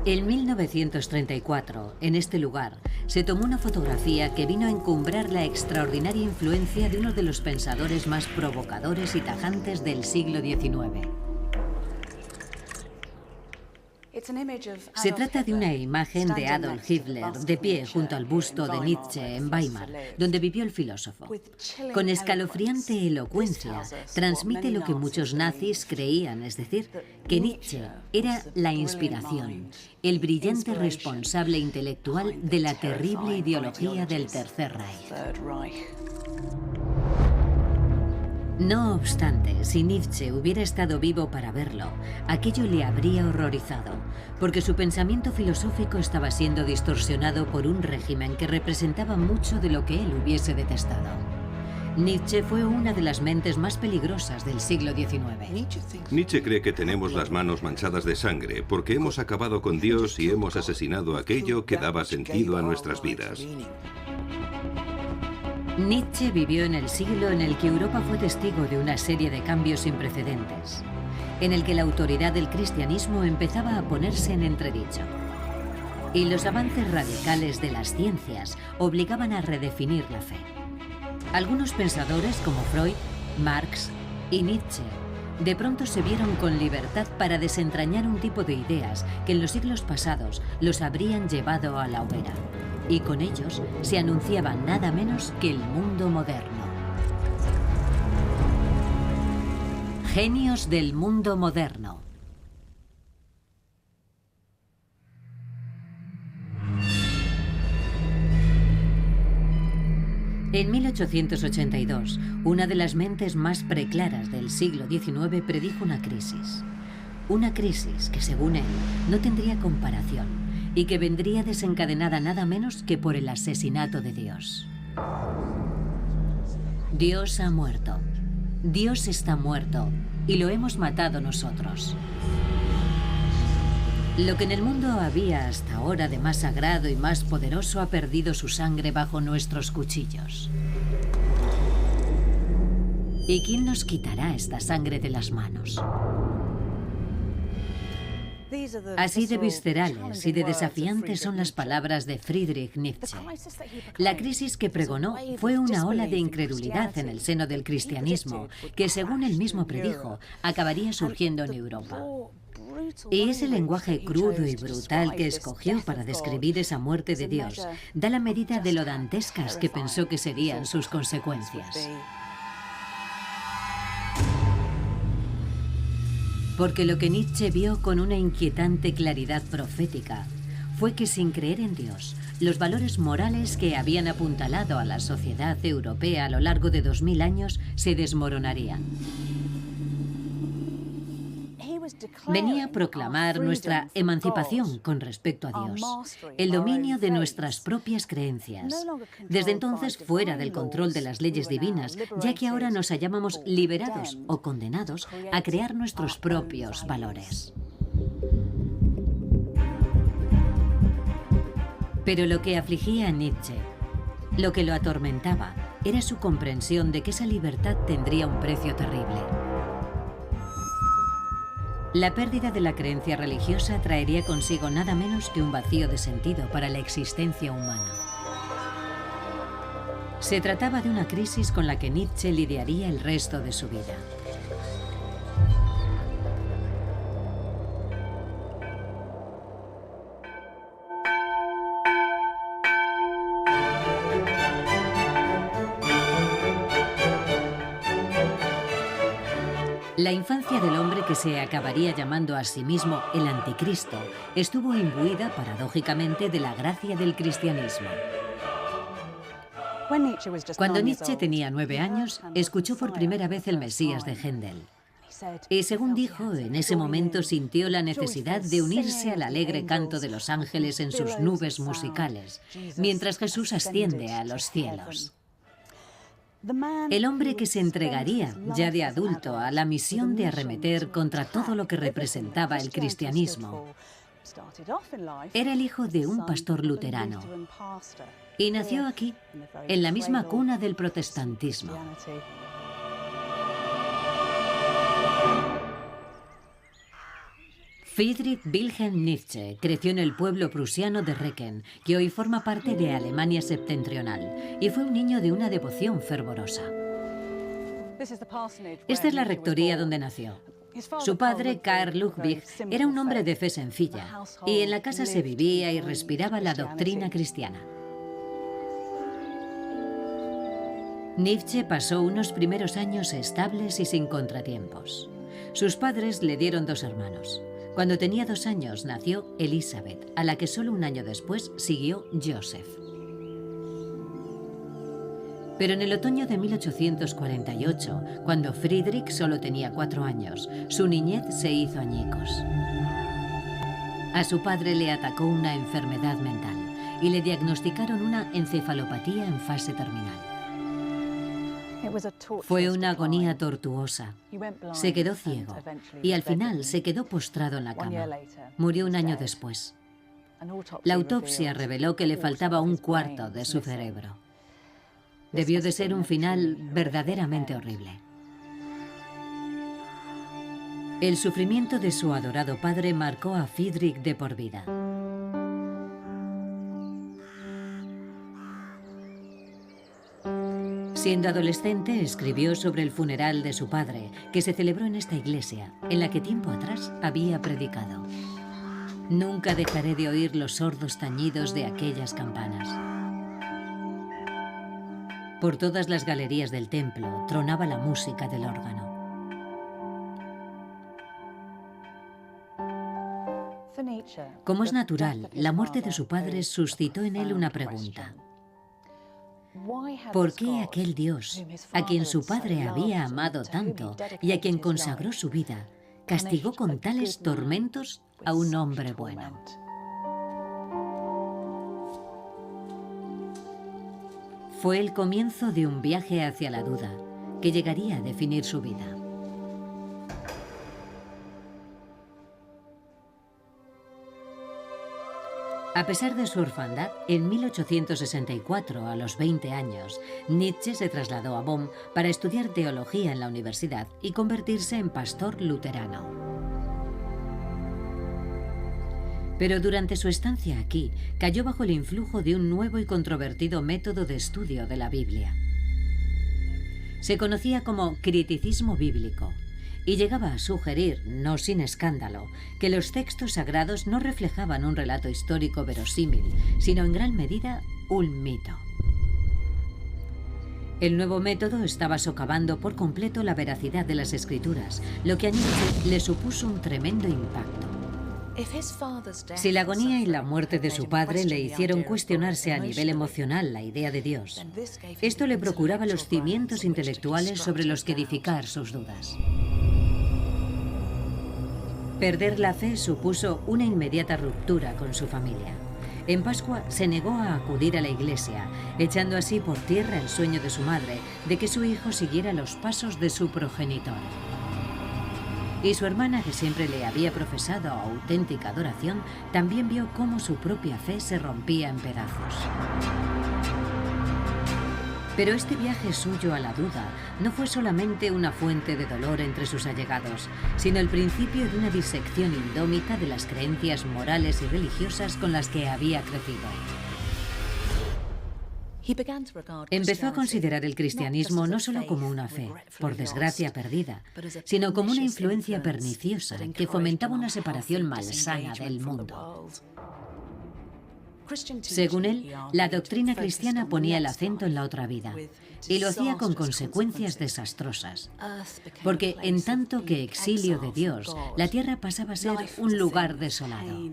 En 1934, en este lugar, se tomó una fotografía que vino a encumbrar la extraordinaria influencia de uno de los pensadores más provocadores y tajantes del siglo XIX. Se trata de una imagen de Adolf Hitler de pie junto al busto de Nietzsche en Weimar, donde vivió el filósofo. Con escalofriante elocuencia, transmite lo que muchos nazis creían, es decir, que Nietzsche era la inspiración, el brillante responsable intelectual de la terrible ideología del Tercer Reich. No obstante, si Nietzsche hubiera estado vivo para verlo, aquello le habría horrorizado, porque su pensamiento filosófico estaba siendo distorsionado por un régimen que representaba mucho de lo que él hubiese detestado. Nietzsche fue una de las mentes más peligrosas del siglo XIX. Nietzsche cree que tenemos las manos manchadas de sangre porque hemos acabado con Dios y hemos asesinado aquello que daba sentido a nuestras vidas. Nietzsche vivió en el siglo en el que Europa fue testigo de una serie de cambios sin precedentes, en el que la autoridad del cristianismo empezaba a ponerse en entredicho. Y los avances radicales de las ciencias obligaban a redefinir la fe. Algunos pensadores como Freud, Marx y Nietzsche de pronto se vieron con libertad para desentrañar un tipo de ideas que en los siglos pasados los habrían llevado a la hoguera. Y con ellos se anunciaba nada menos que el mundo moderno. Genios del mundo moderno. En 1882, una de las mentes más preclaras del siglo XIX predijo una crisis. Una crisis que, según él, no tendría comparación y que vendría desencadenada nada menos que por el asesinato de Dios. Dios ha muerto. Dios está muerto y lo hemos matado nosotros. Lo que en el mundo había hasta ahora de más sagrado y más poderoso ha perdido su sangre bajo nuestros cuchillos. ¿Y quién nos quitará esta sangre de las manos? Así de viscerales y de desafiantes son las palabras de Friedrich Nietzsche. La crisis que pregonó fue una ola de incredulidad en el seno del cristianismo, que según él mismo predijo, acabaría surgiendo en Europa. Y ese lenguaje crudo y brutal que escogió para describir esa muerte de Dios da la medida de lo dantescas que pensó que serían sus consecuencias. Porque lo que Nietzsche vio con una inquietante claridad profética fue que sin creer en Dios, los valores morales que habían apuntalado a la sociedad europea a lo largo de 2000 años se desmoronarían. Venía a proclamar nuestra emancipación con respecto a Dios, el dominio de nuestras propias creencias. Desde entonces, fuera del control de las leyes divinas, ya que ahora nos hallábamos liberados o condenados a crear nuestros propios valores. Pero lo que afligía a Nietzsche, lo que lo atormentaba, era su comprensión de que esa libertad tendría un precio terrible. La pérdida de la creencia religiosa traería consigo nada menos que un vacío de sentido para la existencia humana. Se trataba de una crisis con la que Nietzsche lidiaría el resto de su vida. La infancia del hombre que se acabaría llamando a sí mismo el anticristo estuvo imbuida, paradójicamente, de la gracia del cristianismo. Cuando Nietzsche tenía 9 años, escuchó por primera vez el Mesías de Händel. Y según dijo, en ese momento sintió la necesidad de unirse al alegre canto de los ángeles en sus nubes musicales, mientras Jesús asciende a los cielos. El hombre que se entregaría, ya de adulto, a la misión de arremeter contra todo lo que representaba el cristianismo, era el hijo de un pastor luterano y nació aquí, en la misma cuna del protestantismo. Friedrich Wilhelm Nietzsche creció en el pueblo prusiano de Recken, que hoy forma parte de Alemania septentrional, y fue un niño de una devoción fervorosa. Esta es la rectoría donde nació. Su padre, Karl Ludwig, era un hombre de fe sencilla, y en la casa se vivía y respiraba la doctrina cristiana. Nietzsche pasó unos primeros años estables y sin contratiempos. Sus padres le dieron 2 hermanos. Cuando tenía 2 años nació Elizabeth, a la que solo un año después siguió Joseph. Pero en el otoño de 1848, cuando Friedrich solo tenía 4 años, su niñez se hizo añicos. A su padre le atacó una enfermedad mental y le diagnosticaron una encefalopatía en fase terminal. Fue una agonía tortuosa. Se quedó ciego y al final se quedó postrado en la cama. Murió un año después. La autopsia reveló que le faltaba un cuarto de su cerebro. Debió de ser un final verdaderamente horrible. El sufrimiento de su adorado padre marcó a Friedrich de por vida. Siendo adolescente, escribió sobre el funeral de su padre, que se celebró en esta iglesia, en la que tiempo atrás había predicado. Nunca dejaré de oír los sordos tañidos de aquellas campanas. Por todas las galerías del templo tronaba la música del órgano. Como es natural, la muerte de su padre suscitó en él una pregunta. ¿Por qué aquel Dios, a quien su padre había amado tanto y a quien consagró su vida, castigó con tales tormentos a un hombre bueno? Fue el comienzo de un viaje hacia la duda, que llegaría a definir su vida. A pesar de su orfandad, en 1864, a los 20 años, Nietzsche se trasladó a Bonn para estudiar teología en la universidad y convertirse en pastor luterano. Pero durante su estancia aquí, cayó bajo el influjo de un nuevo y controvertido método de estudio de la Biblia. Se conocía como criticismo bíblico, y llegaba a sugerir, no sin escándalo, que los textos sagrados no reflejaban un relato histórico verosímil, sino en gran medida un mito. El nuevo método estaba socavando por completo la veracidad de las escrituras, lo que a Nietzsche le supuso un tremendo impacto. Si la agonía y la muerte de su padre le hicieron cuestionarse a nivel emocional la idea de Dios, esto le procuraba los cimientos intelectuales sobre los que edificar sus dudas. Perder la fe supuso una inmediata ruptura con su familia. En Pascua se negó a acudir a la iglesia, echando así por tierra el sueño de su madre de que su hijo siguiera los pasos de su progenitor. Y su hermana, que siempre le había profesado auténtica adoración, también vio cómo su propia fe se rompía en pedazos. Pero este viaje suyo a la duda no fue solamente una fuente de dolor entre sus allegados, sino el principio de una disección indómita de las creencias morales y religiosas con las que había crecido. Empezó a considerar el cristianismo no solo como una fe, por desgracia perdida, sino como una influencia perniciosa que fomentaba una separación malsana del mundo. Según él, la doctrina cristiana ponía el acento en la otra vida, y lo hacía con consecuencias desastrosas, porque en tanto que exilio de Dios, la tierra pasaba a ser un lugar desolado.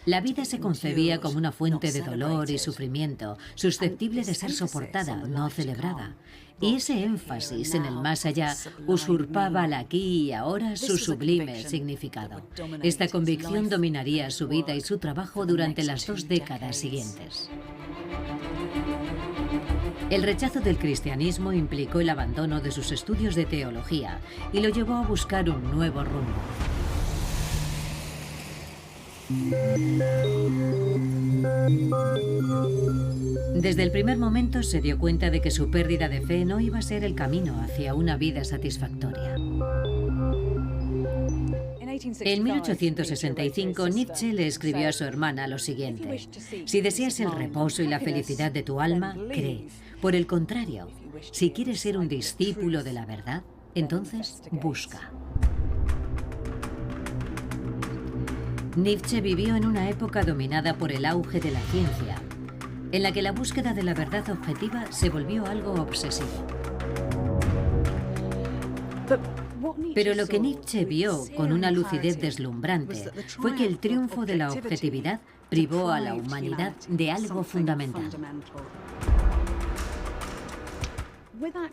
La vida se concebía como una fuente de dolor y sufrimiento, susceptible de ser soportada, no celebrada. Y ese énfasis en el más allá usurpaba al aquí y ahora su sublime significado. Esta convicción dominaría su vida y su trabajo durante las 2 décadas siguientes. El rechazo del cristianismo implicó el abandono de sus estudios de teología y lo llevó a buscar un nuevo rumbo. Desde el primer momento se dio cuenta de que su pérdida de fe no iba a ser el camino hacia una vida satisfactoria. En 1865, Nietzsche le escribió a su hermana lo siguiente: si deseas el reposo y la felicidad de tu alma, cree. Por el contrario, si quieres ser un discípulo de la verdad, entonces busca. Nietzsche vivió en una época dominada por el auge de la ciencia, en la que la búsqueda de la verdad objetiva se volvió algo obsesivo. Pero lo que Nietzsche vio con una lucidez deslumbrante fue que el triunfo de la objetividad privó a la humanidad de algo fundamental.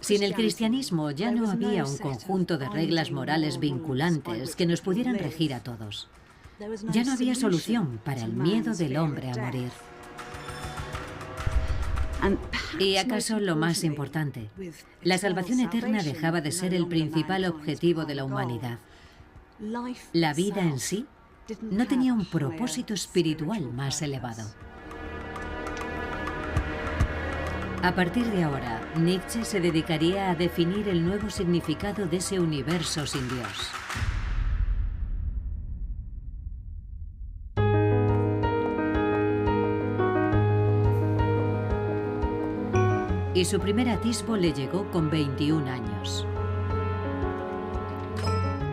Sin el cristianismo ya no había un conjunto de reglas morales vinculantes que nos pudieran regir a todos. Ya no había solución para el miedo del hombre a morir. Y acaso lo más importante, la salvación eterna dejaba de ser el principal objetivo de la humanidad. La vida en sí no tenía un propósito espiritual más elevado. A partir de ahora, Nietzsche se dedicaría a definir el nuevo significado de ese universo sin Dios. Y su primer atisbo le llegó con 21 años.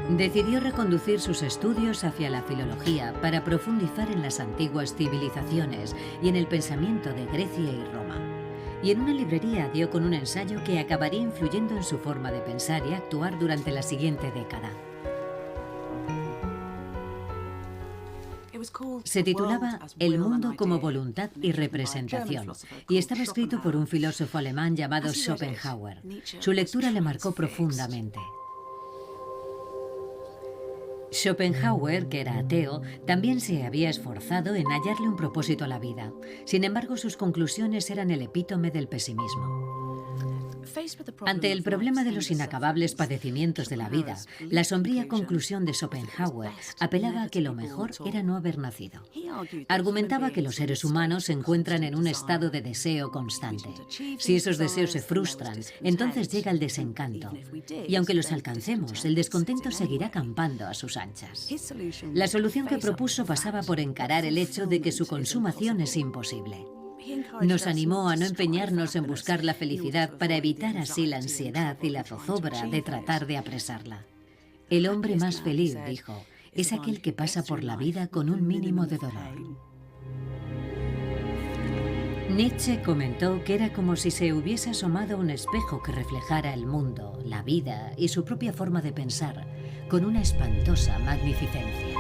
Decidió reconducir sus estudios hacia la filología para profundizar en las antiguas civilizaciones y en el pensamiento de Grecia y Roma. Y en una librería dio con un ensayo que acabaría influyendo en su forma de pensar y actuar durante la siguiente década. Se titulaba El mundo como voluntad y representación y estaba escrito por un filósofo alemán llamado Schopenhauer. Su lectura le marcó profundamente. Schopenhauer, que era ateo, también se había esforzado en hallarle un propósito a la vida. Sin embargo, sus conclusiones eran el epítome del pesimismo. Ante el problema de los inacabables padecimientos de la vida, la sombría conclusión de Schopenhauer apelaba a que lo mejor era no haber nacido. Argumentaba que los seres humanos se encuentran en un estado de deseo constante. Si esos deseos se frustran, entonces llega el desencanto. Y aunque los alcancemos, el descontento seguirá campando a sus anchas. La solución que propuso pasaba por encarar el hecho de que su consumación es imposible. Nos animó a no empeñarnos en buscar la felicidad para evitar así la ansiedad y la zozobra de tratar de apresarla. El hombre más feliz, dijo, es aquel que pasa por la vida con un mínimo de dolor. Nietzsche comentó que era como si se hubiese asomado un espejo que reflejara el mundo, la vida y su propia forma de pensar, con una espantosa magnificencia.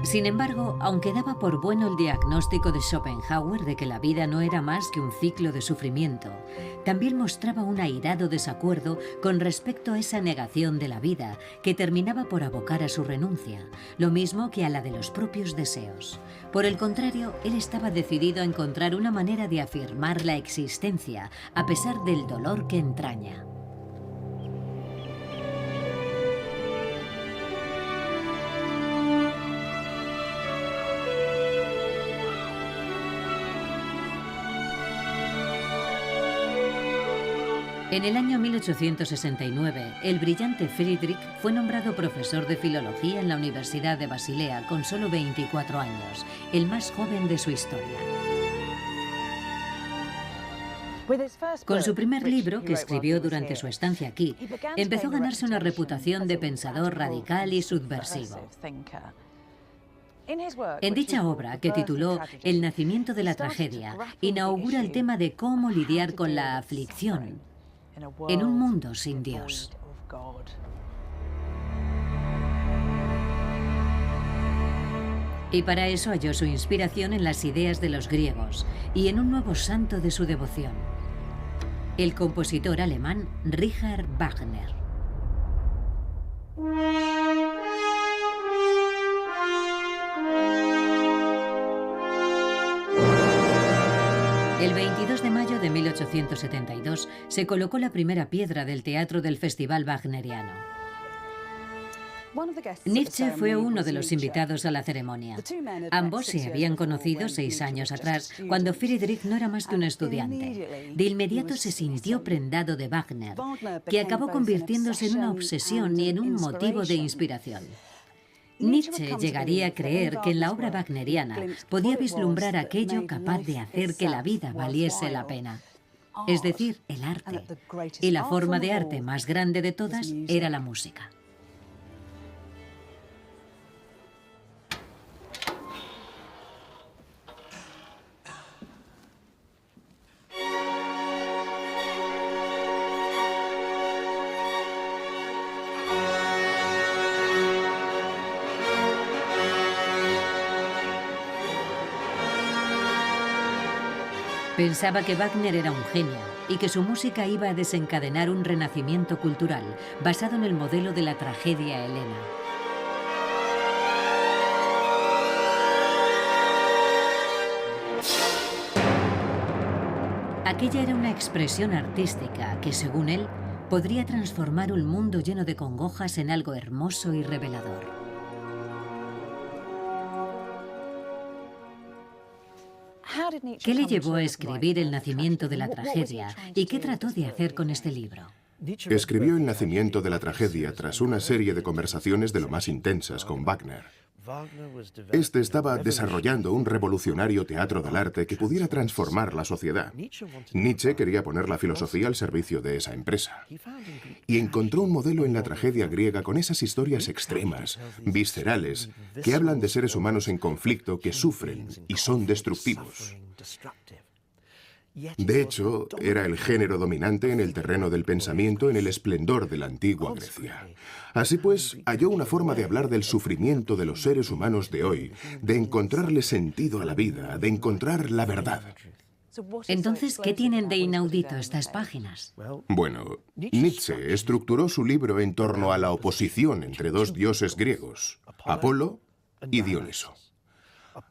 Sin embargo, aunque daba por bueno el diagnóstico de Schopenhauer de que la vida no era más que un ciclo de sufrimiento, también mostraba un airado desacuerdo con respecto a esa negación de la vida que terminaba por abocar a su renuncia, lo mismo que a la de los propios deseos. Por el contrario, él estaba decidido a encontrar una manera de afirmar la existencia a pesar del dolor que entraña. En el año 1869, el brillante Friedrich fue nombrado profesor de filología en la Universidad de Basilea con solo 24 años, el más joven de su historia. Con su primer libro, que escribió durante su estancia aquí, empezó a ganarse una reputación de pensador radical y subversivo. En dicha obra, que tituló El nacimiento de la tragedia, inaugura el tema de cómo lidiar con la aflicción en un mundo sin Dios. Y para eso halló su inspiración en las ideas de los griegos y en un nuevo santo de su devoción, el compositor alemán Richard Wagner. El 22 de mayo de 1872 se colocó la primera piedra del teatro del Festival Wagneriano. Nietzsche fue uno de los invitados a la ceremonia. Ambos se habían conocido 6 años atrás, cuando Friedrich no era más que un estudiante. De inmediato se sintió prendado de Wagner, que acabó convirtiéndose en una obsesión y en un motivo de inspiración. Nietzsche llegaría a creer que en la obra wagneriana podía vislumbrar aquello capaz de hacer que la vida valiese la pena. Es decir, el arte. Y la forma de arte más grande de todas era la música. Pensaba que Wagner era un genio y que su música iba a desencadenar un renacimiento cultural basado en el modelo de la tragedia helena. Aquella era una expresión artística que, según él, podría transformar un mundo lleno de congojas en algo hermoso y revelador. ¿Qué le llevó a escribir El nacimiento de la tragedia y qué trató de hacer con este libro? Escribió El nacimiento de la tragedia tras una serie de conversaciones de lo más intensas con Wagner. Este estaba desarrollando un revolucionario teatro del arte que pudiera transformar la sociedad. Nietzsche quería poner la filosofía al servicio de esa empresa. Y encontró un modelo en la tragedia griega con esas historias extremas, viscerales, que hablan de seres humanos en conflicto que sufren y son destructivos. De hecho, era el género dominante en el terreno del pensamiento en el esplendor de la antigua Grecia. Así pues, halló una forma de hablar del sufrimiento de los seres humanos de hoy, de encontrarle sentido a la vida, de encontrar la verdad. Entonces, ¿qué tienen de inaudito estas páginas? Bueno, Nietzsche estructuró su libro en torno a la oposición entre dos dioses griegos, Apolo y Dioniso.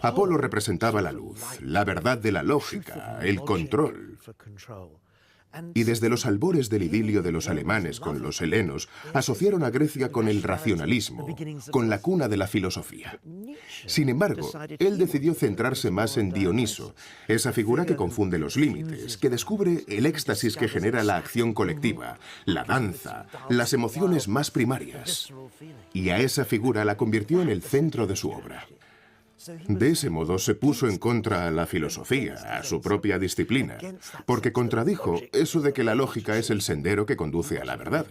Apolo representaba la luz, la verdad de la lógica, el control. Y desde los albores del idilio de los alemanes con los helenos, asociaron a Grecia con el racionalismo, con la cuna de la filosofía. Sin embargo, él decidió centrarse más en Dioniso, esa figura que confunde los límites, que descubre el éxtasis que genera la acción colectiva, la danza, las emociones más primarias. Y a esa figura la convirtió en el centro de su obra. De ese modo se puso en contra a la filosofía, a su propia disciplina, porque contradijo eso de que la lógica es el sendero que conduce a la verdad.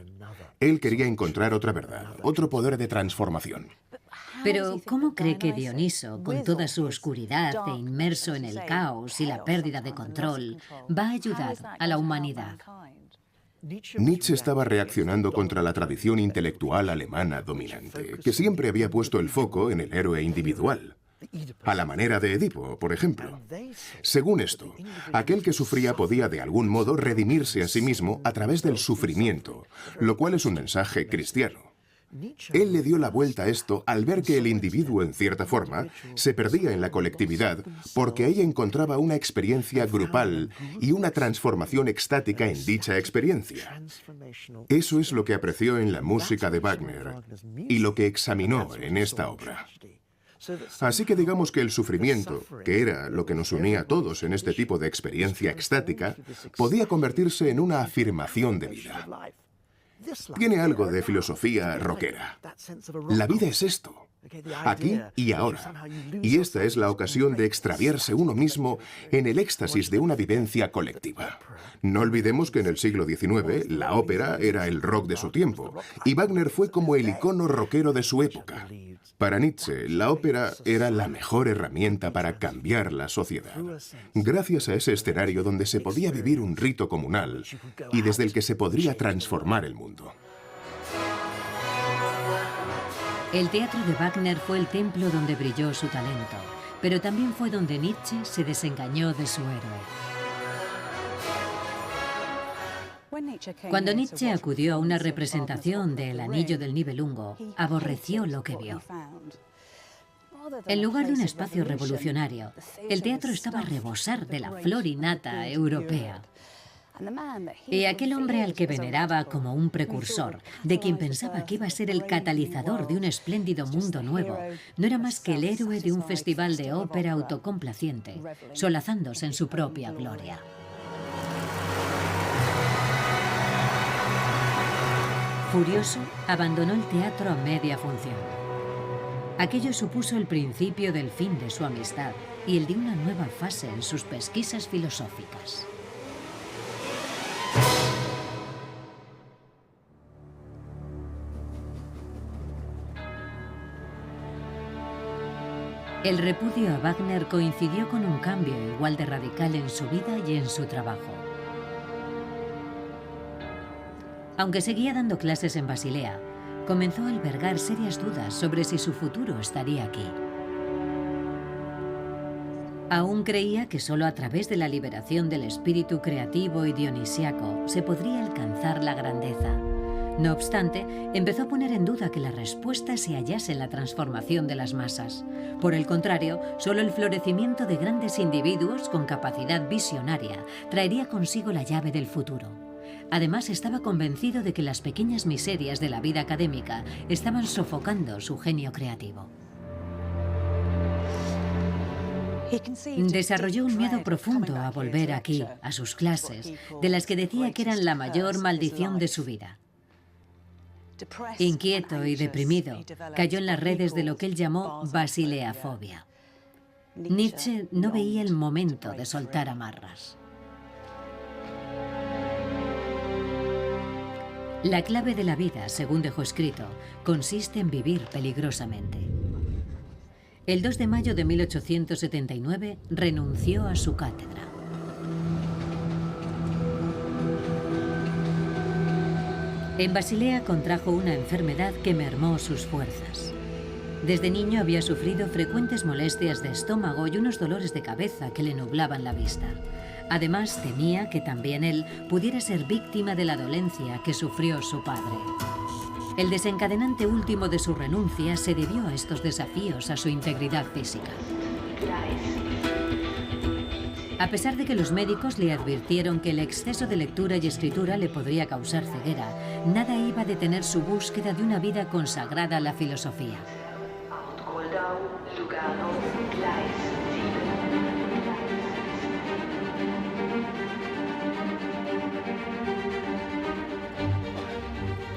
Él quería encontrar otra verdad, otro poder de transformación. Pero, ¿cómo cree que Dioniso, con toda su oscuridad e inmerso en el caos y la pérdida de control, va a ayudar a la humanidad? Nietzsche estaba reaccionando contra la tradición intelectual alemana dominante, que siempre había puesto el foco en el héroe individual. A la manera de Edipo, por ejemplo. Según esto, aquel que sufría podía de algún modo redimirse a sí mismo a través del sufrimiento, lo cual es un mensaje cristiano. Él le dio la vuelta a esto al ver que el individuo, en cierta forma, se perdía en la colectividad porque ahí encontraba una experiencia grupal y una transformación extática en dicha experiencia. Eso es lo que apreció en la música de Wagner y lo que examinó en esta obra. Así que digamos que el sufrimiento, que era lo que nos unía a todos en este tipo de experiencia extática, podía convertirse en una afirmación de vida. Tiene algo de filosofía rockera. La vida es esto, aquí y ahora. Y esta es la ocasión de extraviarse uno mismo en el éxtasis de una vivencia colectiva. No olvidemos que en el siglo XIX la ópera era el rock de su tiempo, y Wagner fue como el icono rockero de su época. Para Nietzsche, la ópera era la mejor herramienta para cambiar la sociedad. Gracias a ese escenario donde se podía vivir un rito comunal y desde el que se podría transformar el mundo. El teatro de Wagner fue el templo donde brilló su talento, pero también fue donde Nietzsche se desengañó de su héroe. Cuando Nietzsche acudió a una representación de El Anillo del Nibelungo, aborreció lo que vio. En lugar de un espacio revolucionario, el teatro estaba a rebosar de la flor innata europea. Y aquel hombre al que veneraba como un precursor, de quien pensaba que iba a ser el catalizador de un espléndido mundo nuevo, no era más que el héroe de un festival de ópera autocomplaciente, solazándose en su propia gloria. Furioso, abandonó el teatro a media función. Aquello supuso el principio del fin de su amistad y el de una nueva fase en sus pesquisas filosóficas. El repudio a Wagner coincidió con un cambio igual de radical en su vida y en su trabajo. Aunque seguía dando clases en Basilea, comenzó a albergar serias dudas sobre si su futuro estaría aquí. Aún creía que solo a través de la liberación del espíritu creativo y dionisiaco se podría alcanzar la grandeza. No obstante, empezó a poner en duda que la respuesta se hallase en la transformación de las masas. Por el contrario, solo el florecimiento de grandes individuos con capacidad visionaria traería consigo la llave del futuro. Además, estaba convencido de que las pequeñas miserias de la vida académica estaban sofocando su genio creativo. Desarrolló un miedo profundo a volver aquí, a sus clases, de las que decía que eran la mayor maldición de su vida. Inquieto y deprimido, cayó en las redes de lo que él llamó basileafobia. Nietzsche no veía el momento de soltar amarras. La clave de la vida, según dejó escrito, consiste en vivir peligrosamente. El 2 de mayo de 1879 renunció a su cátedra. En Basilea contrajo una enfermedad que mermó sus fuerzas. Desde niño había sufrido frecuentes molestias de estómago y unos dolores de cabeza que le nublaban la vista. Además, temía que también él pudiera ser víctima de la dolencia que sufrió su padre. El desencadenante último de su renuncia se debió a estos desafíos a su integridad física. A pesar de que los médicos le advirtieron que el exceso de lectura y escritura le podría causar ceguera, nada iba a detener su búsqueda de una vida consagrada a la filosofía.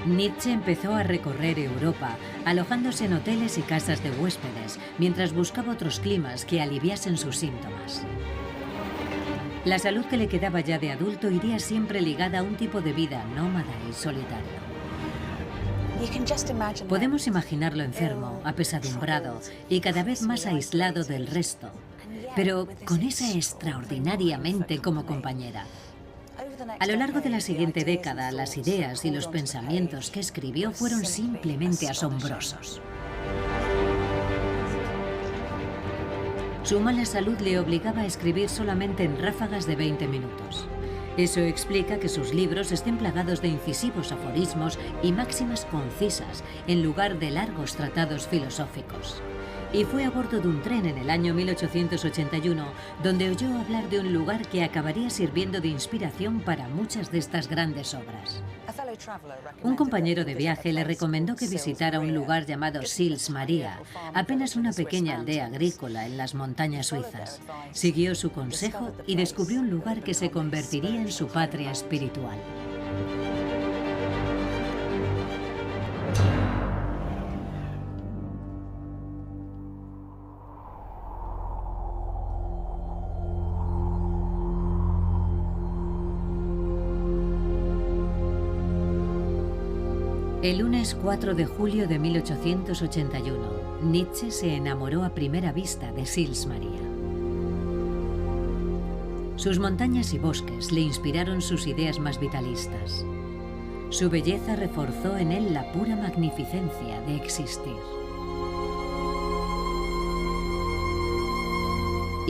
Nietzsche empezó a recorrer Europa, alojándose en hoteles y casas de huéspedes, mientras buscaba otros climas que aliviasen sus síntomas. La salud que le quedaba ya de adulto iría siempre ligada a un tipo de vida nómada y solitario. Podemos imaginarlo enfermo, apesadumbrado y cada vez más aislado del resto, pero con esa extraordinaria mente como compañera. A lo largo de la siguiente década, las ideas y los pensamientos que escribió fueron simplemente asombrosos. Su mala salud le obligaba a escribir solamente en ráfagas de 20 minutos. Eso explica que sus libros estén plagados de incisivos aforismos y máximas concisas, en lugar de largos tratados filosóficos. Y fue a bordo de un tren en el año 1881 donde oyó hablar de un lugar que acabaría sirviendo de inspiración para muchas de estas grandes obras. Un compañero de viaje le recomendó que visitara un lugar llamado Sils Maria, apenas una pequeña aldea agrícola en las montañas suizas. Siguió su consejo y descubrió un lugar que se convertiría en su patria espiritual. El lunes 4 de julio de 1881, Nietzsche se enamoró a primera vista de Sils Maria. Sus montañas y bosques le inspiraron sus ideas más vitalistas. Su belleza reforzó en él la pura magnificencia de existir.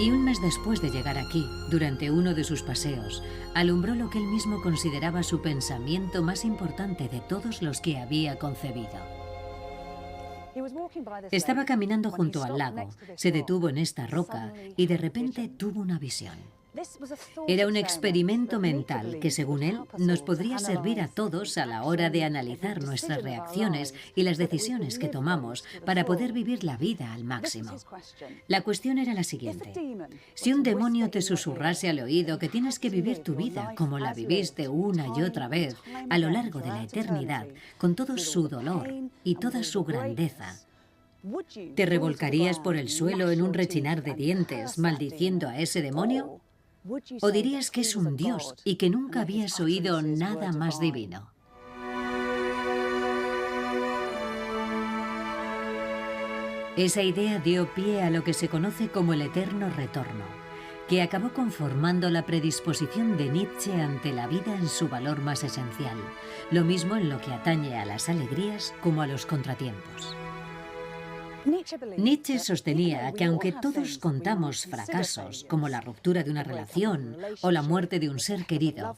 Y un mes después de llegar aquí, durante uno de sus paseos, alumbró lo que él mismo consideraba su pensamiento más importante de todos los que había concebido. Estaba caminando junto al lago, se detuvo en esta roca y de repente tuvo una visión. Era un experimento mental que, según él, nos podría servir a todos a la hora de analizar nuestras reacciones y las decisiones que tomamos para poder vivir la vida al máximo. La cuestión era la siguiente. Si un demonio te susurrase al oído que tienes que vivir tu vida como la viviste una y otra vez a lo largo de la eternidad, con todo su dolor y toda su grandeza, ¿te revolcarías por el suelo en un rechinar de dientes, maldiciendo a ese demonio? ¿O dirías que es un dios y que nunca habías oído nada más divino? Esa idea dio pie a lo que se conoce como el eterno retorno, que acabó conformando la predisposición de Nietzsche ante la vida en su valor más esencial, lo mismo en lo que atañe a las alegrías como a los contratiempos. Nietzsche sostenía que aunque todos contamos fracasos, como la ruptura de una relación o la muerte de un ser querido,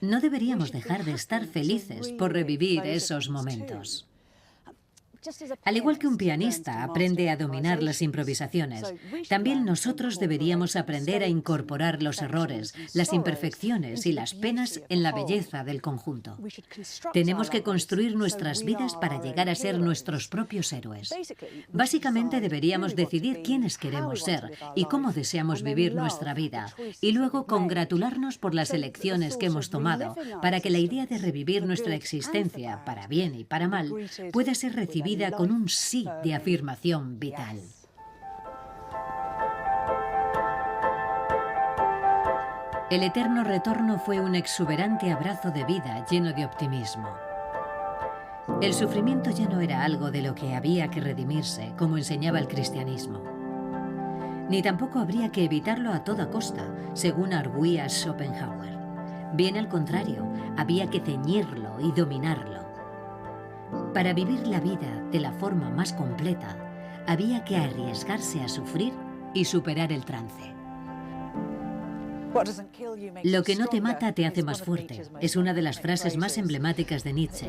no deberíamos dejar de estar felices por revivir esos momentos. Al igual que un pianista aprende a dominar las improvisaciones, también nosotros deberíamos aprender a incorporar los errores, las imperfecciones y las penas en la belleza del conjunto. Tenemos que construir nuestras vidas para llegar a ser nuestros propios héroes. Básicamente deberíamos decidir quiénes queremos ser y cómo deseamos vivir nuestra vida, y luego congratularnos por las elecciones que hemos tomado para que la idea de revivir nuestra existencia, para bien y para mal, pueda ser recibida con un sí de afirmación vital. El eterno retorno fue un exuberante abrazo de vida lleno de optimismo. El sufrimiento ya no era algo de lo que había que redimirse, como enseñaba el cristianismo. Ni tampoco habría que evitarlo a toda costa, según arguía Schopenhauer. Bien al contrario, había que ceñirlo y dominarlo. Para vivir la vida de la forma más completa, había que arriesgarse a sufrir y superar el trance. Lo que no te mata te hace más fuerte, es una de las frases más emblemáticas de Nietzsche.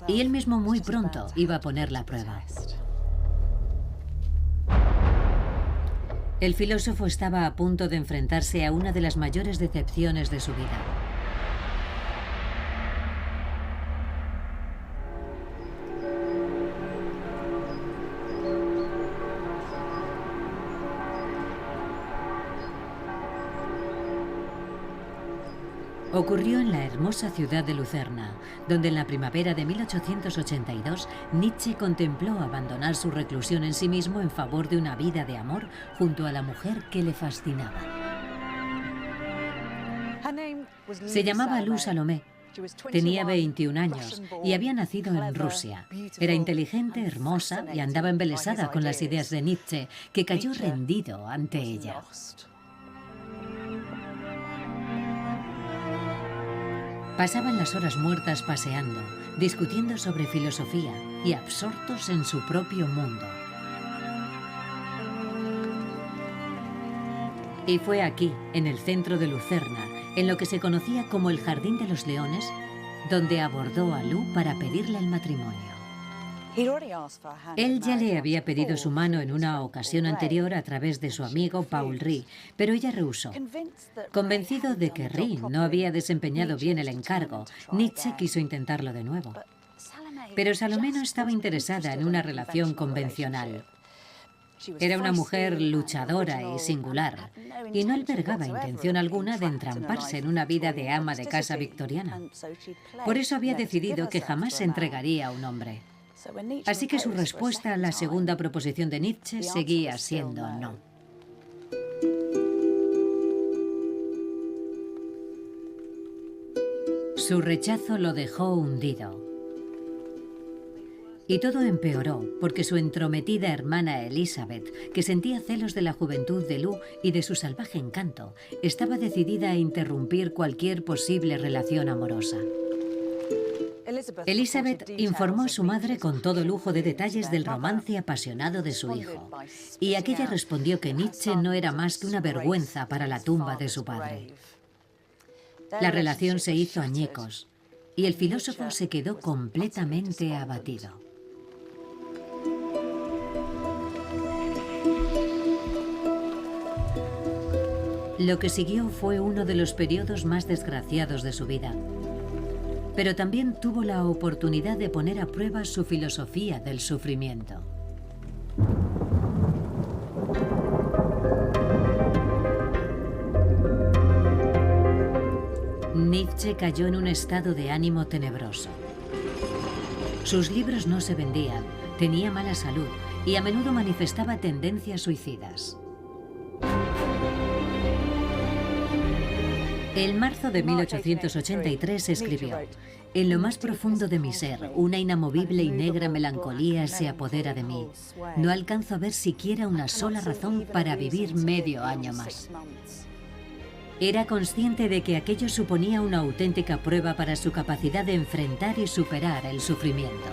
Y él mismo muy pronto iba a ponerla a prueba. El filósofo estaba a punto de enfrentarse a una de las mayores decepciones de su vida. Ocurrió en la hermosa ciudad de Lucerna, donde en la primavera de 1882 Nietzsche contempló abandonar su reclusión en sí mismo en favor de una vida de amor junto a la mujer que le fascinaba. Se llamaba Lou Salomé. Tenía 21 años y había nacido en Rusia. Era inteligente, hermosa y andaba embelesada con las ideas de Nietzsche, que cayó rendido ante ella. Pasaban las horas muertas paseando, discutiendo sobre filosofía y absortos en su propio mundo. Y fue aquí, en el centro de Lucerna, en lo que se conocía como el Jardín de los Leones, donde abordó a Lou para pedirle el matrimonio. Él ya le había pedido su mano en una ocasión anterior a través de su amigo Paul Rie, pero ella rehusó. Convencido de que Rie no había desempeñado bien el encargo, Nietzsche quiso intentarlo de nuevo. Pero Salomé no estaba interesada en una relación convencional. Era una mujer luchadora y singular, y no albergaba intención alguna de entramparse en una vida de ama de casa victoriana. Por eso había decidido que jamás se entregaría a un hombre. Así que su respuesta a la segunda proposición de Nietzsche seguía siendo no. Su rechazo lo dejó hundido. Y todo empeoró porque su entrometida hermana Elizabeth, que sentía celos de la juventud de Lou y de su salvaje encanto, estaba decidida a interrumpir cualquier posible relación amorosa. Elizabeth informó a su madre con todo lujo de detalles del romance apasionado de su hijo, y aquella respondió que Nietzsche no era más que una vergüenza para la tumba de su padre. La relación se hizo añicos, y el filósofo se quedó completamente abatido. Lo que siguió fue uno de los periodos más desgraciados de su vida. Pero también tuvo la oportunidad de poner a prueba su filosofía del sufrimiento. Nietzsche cayó en un estado de ánimo tenebroso. Sus libros no se vendían, tenía mala salud y a menudo manifestaba tendencias suicidas. En marzo de 1883 escribió: «En lo más profundo de mi ser, una inamovible y negra melancolía se apodera de mí. No alcanzo a ver siquiera una sola razón para vivir medio año más». Era consciente de que aquello suponía una auténtica prueba para su capacidad de enfrentar y superar el sufrimiento.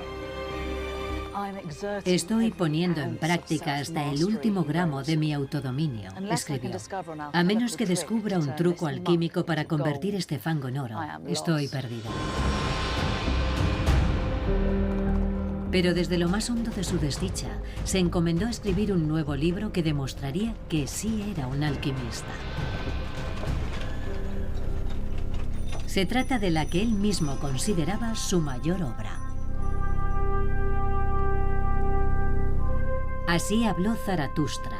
«Estoy poniendo en práctica hasta el último gramo de mi autodominio», escribió. «A menos que descubra un truco alquímico para convertir este fango en oro, estoy perdido». Pero desde lo más hondo de su desdicha, se encomendó a escribir un nuevo libro que demostraría que sí era un alquimista. Se trata de la que él mismo consideraba su mayor obra. Así habló Zaratustra.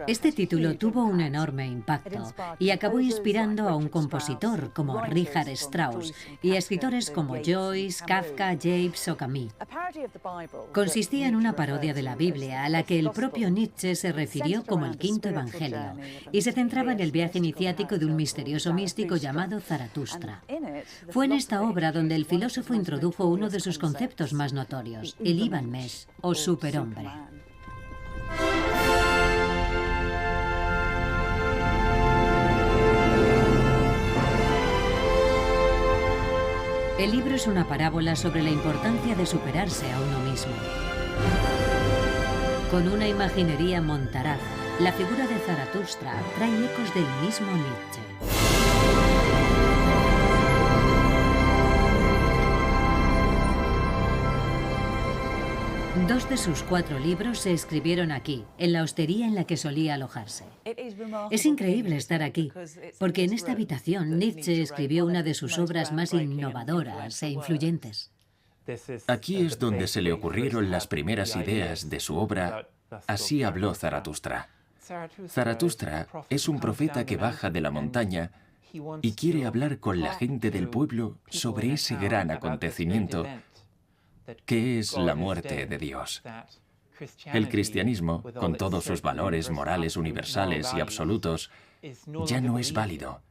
Este título tuvo un enorme impacto y acabó inspirando a un compositor como Richard Strauss y a escritores como Joyce, Kafka, Yeats o Camus. Consistía en una parodia de la Biblia a la que el propio Nietzsche se refirió como el quinto evangelio y se centraba en el viaje iniciático de un misterioso místico llamado Zaratustra. Fue en esta obra donde el filósofo introdujo uno de sus conceptos más notorios, el Iban-Mesh o superhombre. El libro es una parábola sobre la importancia de superarse a uno mismo. Con una imaginería montaraz, la figura de Zaratustra trae ecos del mismo Nietzsche. Dos de sus 4 libros se escribieron aquí, en la hostería en la que solía alojarse. Es increíble estar aquí, porque en esta habitación Nietzsche escribió una de sus obras más innovadoras e influyentes. Aquí es donde se le ocurrieron las primeras ideas de su obra Así habló Zaratustra. Zaratustra es un profeta que baja de la montaña y quiere hablar con la gente del pueblo sobre ese gran acontecimiento que es la muerte de Dios. El cristianismo, con todos sus valores morales universales y absolutos, ya no es válido.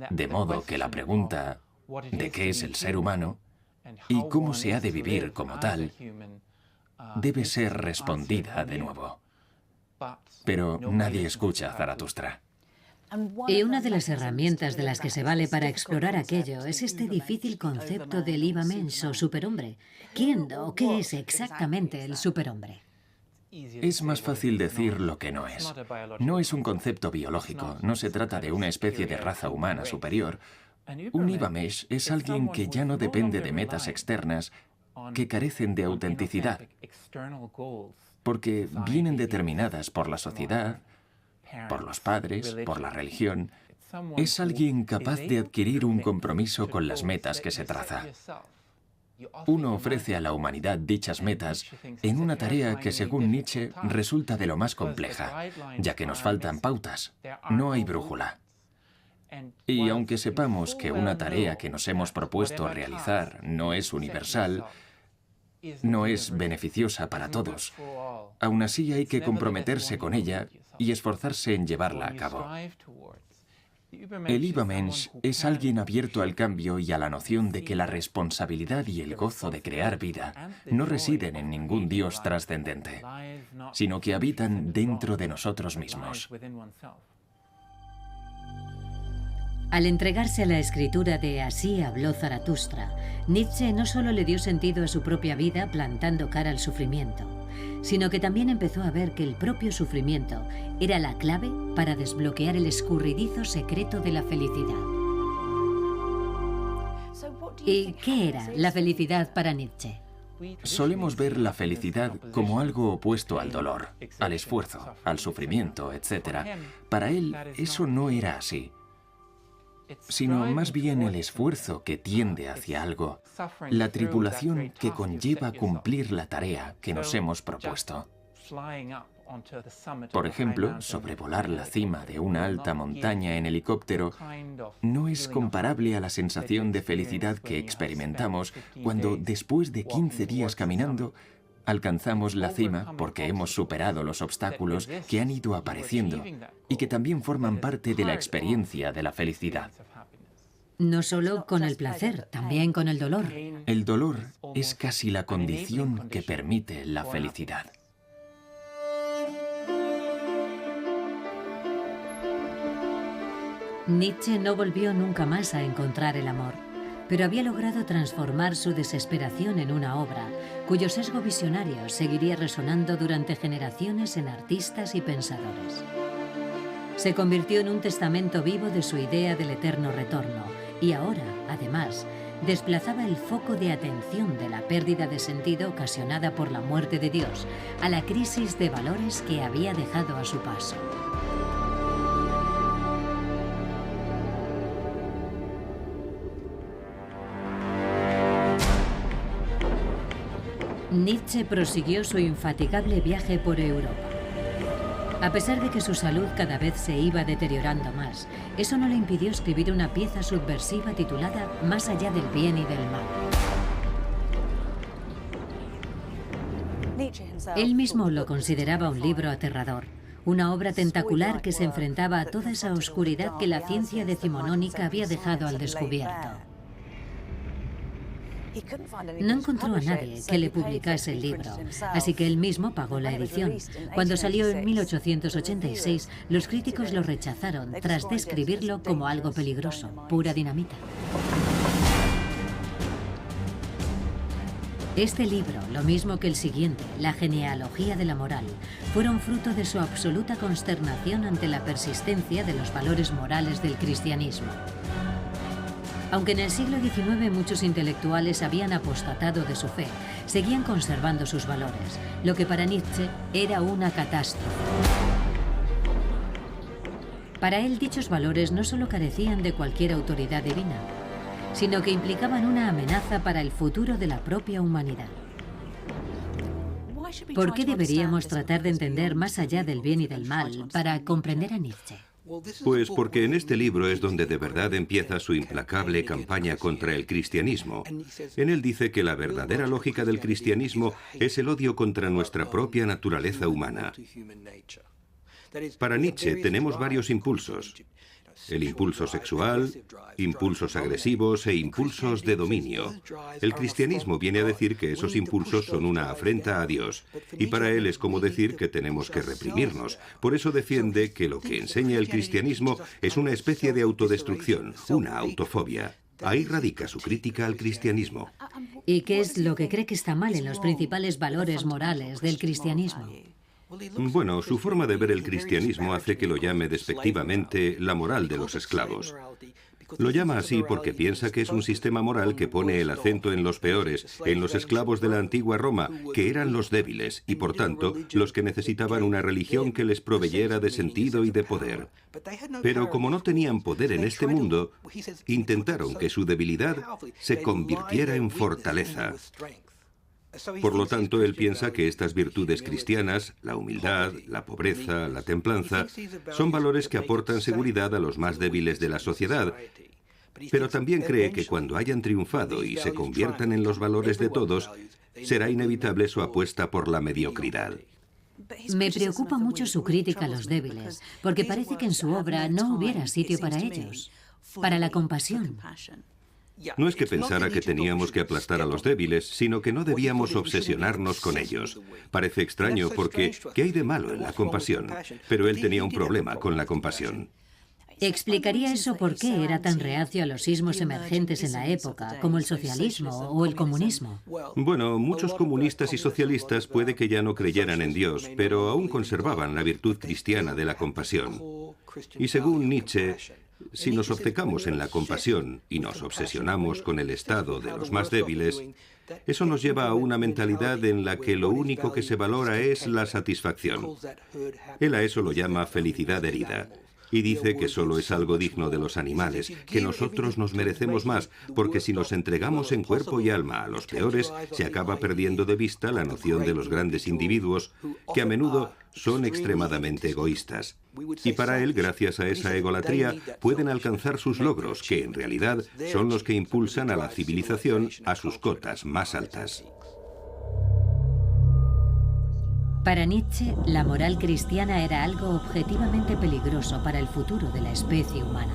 De modo que la pregunta de qué es el ser humano y cómo se ha de vivir como tal debe ser respondida de nuevo. Pero nadie escucha a Zaratustra. Y una de las herramientas de las que se vale para explorar aquello es este difícil concepto del Iban-Mesh o superhombre. ¿Quién o qué es exactamente el superhombre? Es más fácil decir lo que no es. No es un concepto biológico, no se trata de una especie de raza humana superior. Un Iban-Mesh es alguien que ya no depende de metas externas que carecen de autenticidad, porque vienen determinadas por la sociedad, por los padres, por la religión. Es alguien capaz de adquirir un compromiso con las metas que se traza. Uno ofrece a la humanidad dichas metas en una tarea que, según Nietzsche, resulta de lo más compleja, ya que nos faltan pautas, no hay brújula. Y aunque sepamos que una tarea que nos hemos propuesto realizar no es universal, no es beneficiosa para todos, aún así hay que comprometerse con ella y esforzarse en llevarla a cabo. El Iban-Mesh es alguien abierto al cambio y a la noción de que la responsabilidad y el gozo de crear vida no residen en ningún Dios trascendente, sino que habitan dentro de nosotros mismos. Al entregarse a la escritura de Así habló Zaratustra, Nietzsche no solo le dio sentido a su propia vida plantando cara al sufrimiento, sino que también empezó a ver que el propio sufrimiento era la clave para desbloquear el escurridizo secreto de la felicidad. ¿Y qué era la felicidad para Nietzsche? Solemos ver la felicidad como algo opuesto al dolor, al esfuerzo, al sufrimiento, etc. Para él, eso no era así, sino más bien el esfuerzo que tiende hacia algo, la tribulación que conlleva cumplir la tarea que nos hemos propuesto. Por ejemplo, sobrevolar la cima de una alta montaña en helicóptero no es comparable a la sensación de felicidad que experimentamos cuando, después de 15 días caminando, alcanzamos la cima porque hemos superado los obstáculos que han ido apareciendo y que también forman parte de la experiencia de la felicidad. No solo con el placer, también con el dolor. El dolor es casi la condición que permite la felicidad. Nietzsche no volvió nunca más a encontrar el amor, pero había logrado transformar su desesperación en una obra, cuyo sesgo visionario seguiría resonando durante generaciones en artistas y pensadores. Se convirtió en un testamento vivo de su idea del eterno retorno, y ahora, además, desplazaba el foco de atención de la pérdida de sentido ocasionada por la muerte de Dios a la crisis de valores que había dejado a su paso. Nietzsche prosiguió su infatigable viaje por Europa. A pesar de que su salud cada vez se iba deteriorando más, eso no le impidió escribir una pieza subversiva titulada Más allá del bien y del mal. Él mismo lo consideraba un libro aterrador, una obra tentacular que se enfrentaba a toda esa oscuridad que la ciencia decimonónica había dejado al descubierto. No encontró a nadie que le publicase el libro, así que él mismo pagó la edición. Cuando salió en 1886, los críticos lo rechazaron tras describirlo como algo peligroso, pura dinamita. Este libro, lo mismo que el siguiente, La genealogía de la moral, fueron fruto de su absoluta consternación ante la persistencia de los valores morales del cristianismo. Aunque en el siglo XIX muchos intelectuales habían apostatado de su fe, seguían conservando sus valores, lo que para Nietzsche era una catástrofe. Para él, dichos valores no solo carecían de cualquier autoridad divina, sino que implicaban una amenaza para el futuro de la propia humanidad. ¿Por qué deberíamos tratar de entender más allá del bien y del mal para comprender a Nietzsche? Pues porque en este libro es donde de verdad empieza su implacable campaña contra el cristianismo. En él dice que la verdadera lógica del cristianismo es el odio contra nuestra propia naturaleza humana. Para Nietzsche tenemos varios impulsos: el impulso sexual, impulsos agresivos e impulsos de dominio. El cristianismo viene a decir que esos impulsos son una afrenta a Dios, y para él es como decir que tenemos que reprimirnos. Por eso defiende que lo que enseña el cristianismo es una especie de autodestrucción, una autofobia. Ahí radica su crítica al cristianismo. ¿Y qué es lo que cree que está mal en los principales valores morales del cristianismo? Bueno, su forma de ver el cristianismo hace que lo llame despectivamente la moral de los esclavos. Lo llama así porque piensa que es un sistema moral que pone el acento en los peores, en los esclavos de la antigua Roma, que eran los débiles y, por tanto, los que necesitaban una religión que les proveyera de sentido y de poder. Pero como no tenían poder en este mundo, intentaron que su debilidad se convirtiera en fortaleza. Por lo tanto, él piensa que estas virtudes cristianas, la humildad, la pobreza, la templanza, son valores que aportan seguridad a los más débiles de la sociedad. Pero también cree que cuando hayan triunfado y se conviertan en los valores de todos, será inevitable su apuesta por la mediocridad. Me preocupa mucho su crítica a los débiles, porque parece que en su obra no hubiera sitio para ellos, para la compasión. No es que pensara que teníamos que aplastar a los débiles, sino que no debíamos obsesionarnos con ellos. Parece extraño porque ¿qué hay de malo en la compasión? Pero él tenía un problema con la compasión. ¿Explicaría eso por qué era tan reacio a los ismos emergentes en la época, como el socialismo o el comunismo? Bueno, muchos comunistas y socialistas puede que ya no creyeran en Dios, pero aún conservaban la virtud cristiana de la compasión. Y según Nietzsche, Si nos obcecamos en la compasión y nos obsesionamos con el estado de los más débiles, eso nos lleva a una mentalidad en la que lo único que se valora es la satisfacción. Él a eso lo llama felicidad herida. Y dice que solo es algo digno de los animales, que nosotros nos merecemos más, porque si nos entregamos en cuerpo y alma a los peores, se acaba perdiendo de vista la noción de los grandes individuos, que a menudo son extremadamente egoístas. Y para él, gracias a esa egolatría, pueden alcanzar sus logros, que en realidad son los que impulsan a la civilización a sus cotas más altas. Para Nietzsche, la moral cristiana era algo objetivamente peligroso para el futuro de la especie humana.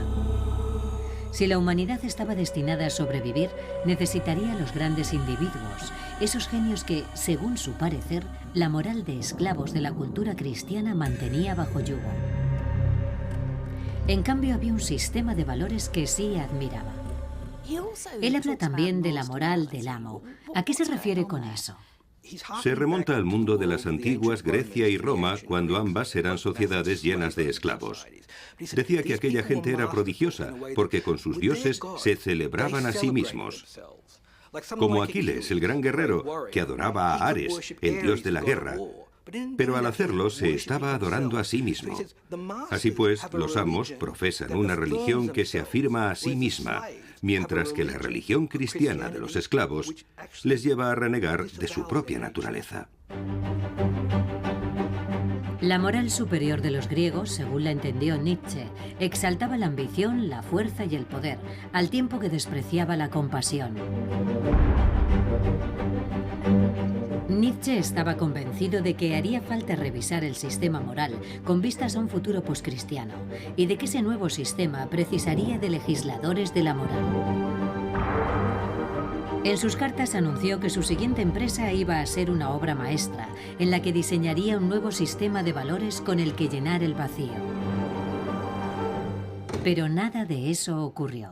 Si la humanidad estaba destinada a sobrevivir, necesitaría a los grandes individuos, esos genios que, según su parecer, la moral de esclavos de la cultura cristiana mantenía bajo yugo. En cambio, había un sistema de valores que sí admiraba. Él habla también de la moral del amo. ¿A qué se refiere con eso? Se remonta al mundo de las antiguas Grecia y Roma, cuando ambas eran sociedades llenas de esclavos. Decía que aquella gente era prodigiosa, porque con sus dioses se celebraban a sí mismos. Como Aquiles, el gran guerrero, que adoraba a Ares, el dios de la guerra, pero al hacerlo se estaba adorando a sí mismo. Así pues, los amos profesan una religión que se afirma a sí misma, mientras que la religión cristiana de los esclavos les lleva a renegar de su propia naturaleza. La moral superior de los griegos, según la entendió Nietzsche, exaltaba la ambición, la fuerza y el poder, al tiempo que despreciaba la compasión. Nietzsche estaba convencido de que haría falta revisar el sistema moral con vistas a un futuro poscristiano y de que ese nuevo sistema precisaría de legisladores de la moral. En sus cartas anunció que su siguiente empresa iba a ser una obra maestra, en la que diseñaría un nuevo sistema de valores con el que llenar el vacío. Pero nada de eso ocurrió.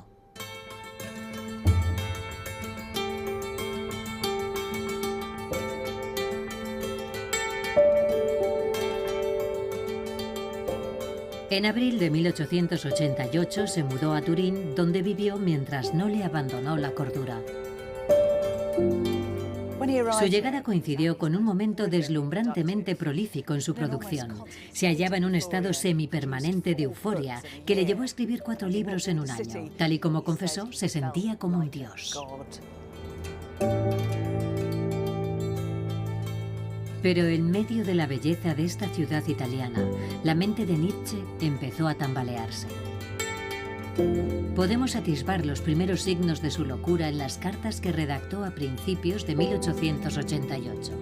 En abril de 1888 se mudó a Turín, donde vivió mientras no le abandonó la cordura. Su llegada coincidió con un momento deslumbrantemente prolífico en su producción. Se hallaba en un estado semipermanente de euforia que le llevó a escribir 4 libros en un año. Tal y como confesó, se sentía como un dios. Pero en medio de la belleza de esta ciudad italiana, la mente de Nietzsche empezó a tambalearse. Podemos atisbar los primeros signos de su locura en las cartas que redactó a principios de 1888.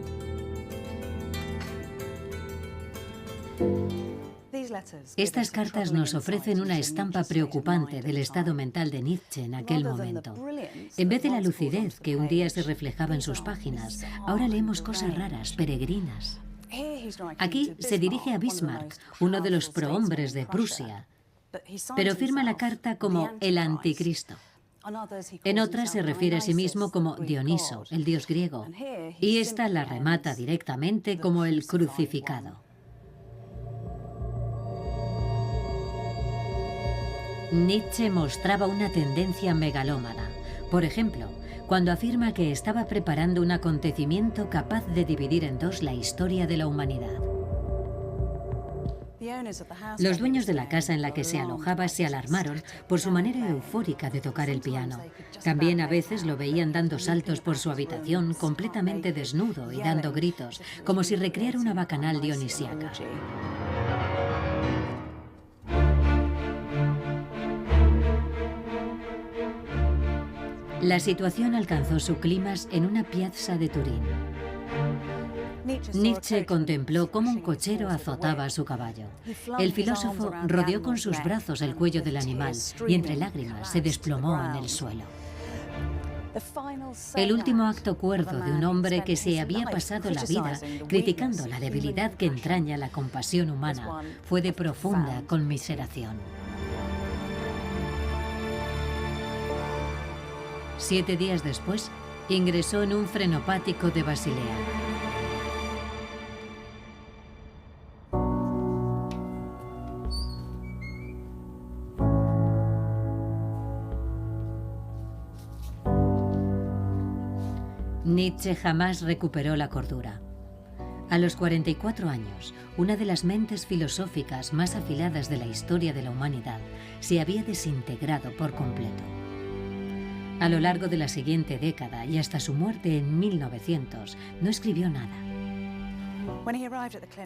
Estas cartas nos ofrecen una estampa preocupante del estado mental de Nietzsche en aquel momento. En vez de la lucidez que un día se reflejaba en sus páginas, ahora leemos cosas raras, peregrinas. Aquí se dirige a Bismarck, uno de los prohombres de Prusia, pero firma la carta como el anticristo. En otras se refiere a sí mismo como Dioniso, el dios griego, y esta la remata directamente como el crucificado. Nietzsche mostraba una tendencia megalómana. Por ejemplo, cuando afirma que estaba preparando un acontecimiento capaz de dividir en 2 la historia de la humanidad. Los dueños de la casa en la que se alojaba se alarmaron por su manera eufórica de tocar el piano. También a veces lo veían dando saltos por su habitación, completamente desnudo y dando gritos, como si recreara una bacanal dionisíaca. La situación alcanzó su clímax en una piazza de Turín. Nietzsche contempló cómo un cochero azotaba a su caballo. El filósofo rodeó con sus brazos el cuello del animal y entre lágrimas se desplomó en el suelo. El último acto cuerdo de un hombre que se había pasado la vida criticando la debilidad que entraña la compasión humana fue de profunda conmiseración. 7 días después, ingresó en un frenopático de Basilea. Nietzsche jamás recuperó la cordura. A los 44 años, una de las mentes filosóficas más afiladas de la historia de la humanidad se había desintegrado por completo. A lo largo de la siguiente década y hasta su muerte en 1900, no escribió nada.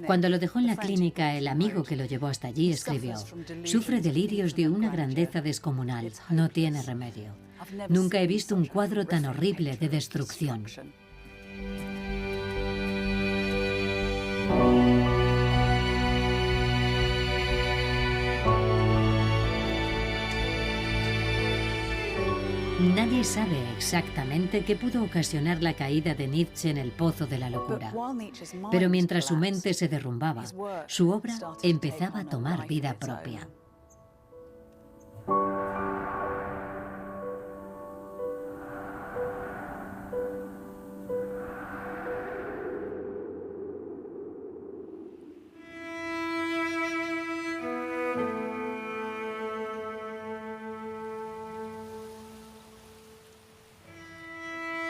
Cuando lo dejó en la clínica, el amigo que lo llevó hasta allí escribió: «Sufre delirios de una grandeza descomunal, no tiene remedio. Nunca he visto un cuadro tan horrible de destrucción». Nadie sabe exactamente qué pudo ocasionar la caída de Nietzsche en el pozo de la locura. Pero mientras su mente se derrumbaba, su obra empezaba a tomar vida propia.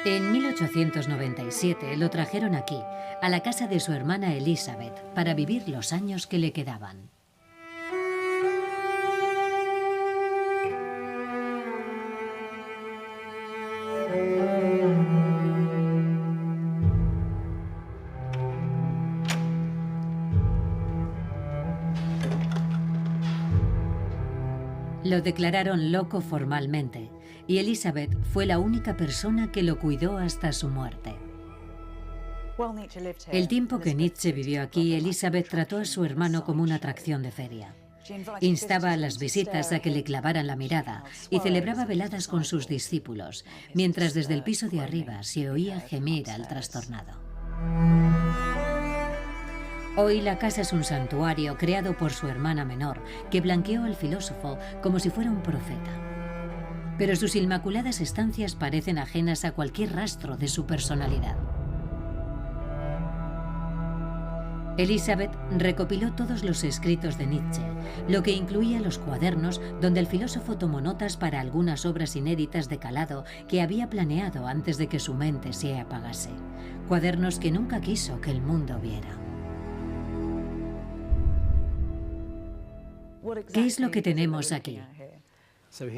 En 1897 lo trajeron aquí, a la casa de su hermana Elizabeth, para vivir los años que le quedaban. Lo declararon loco formalmente, y Elizabeth fue la única persona que lo cuidó hasta su muerte. El tiempo que Nietzsche vivió aquí, Elizabeth trató a su hermano como una atracción de feria. Instaba a las visitas a que le clavaran la mirada y celebraba veladas con sus discípulos, mientras desde el piso de arriba se oía gemir al trastornado. Hoy la casa es un santuario creado por su hermana menor, que blanqueó al filósofo como si fuera un profeta. Pero sus inmaculadas estancias parecen ajenas a cualquier rastro de su personalidad. Elizabeth recopiló todos los escritos de Nietzsche, lo que incluía los cuadernos donde el filósofo tomó notas para algunas obras inéditas de calado que había planeado antes de que su mente se apagase. Cuadernos que nunca quiso que el mundo viera. ¿Qué es lo que tenemos aquí?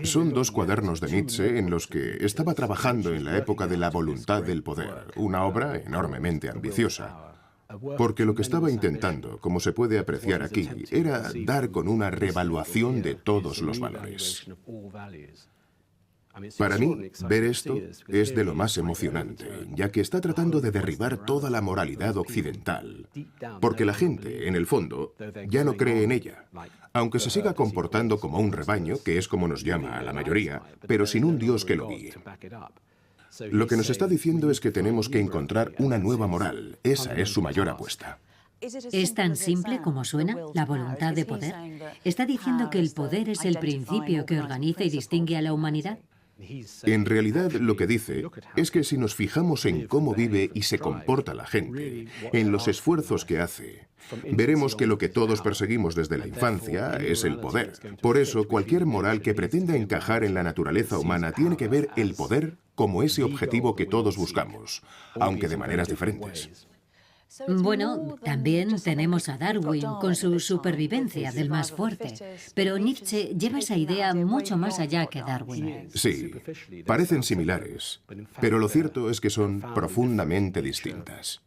Son dos cuadernos de Nietzsche en los que estaba trabajando en la época de la voluntad del poder, una obra enormemente ambiciosa. Porque lo que estaba intentando, como se puede apreciar aquí, era dar con una revaluación de todos los valores. Para mí, ver esto es de lo más emocionante, ya que está tratando de derribar toda la moralidad occidental, porque la gente, en el fondo, ya no cree en ella, aunque se siga comportando como un rebaño, que es como nos llama a la mayoría, pero sin un Dios que lo guíe. Lo que nos está diciendo es que tenemos que encontrar una nueva moral. Esa es su mayor apuesta. ¿Es tan simple como suena, la voluntad de poder? ¿Está diciendo que el poder es el principio que organiza y distingue a la humanidad? En realidad, lo que dice es que si nos fijamos en cómo vive y se comporta la gente, en los esfuerzos que hace, veremos que lo que todos perseguimos desde la infancia es el poder. Por eso, cualquier moral que pretenda encajar en la naturaleza humana tiene que ver el poder como ese objetivo que todos buscamos, aunque de maneras diferentes. Bueno, también tenemos a Darwin con su supervivencia del más fuerte, pero Nietzsche lleva esa idea mucho más allá que Darwin. Sí, parecen similares, pero lo cierto es que son profundamente distintas.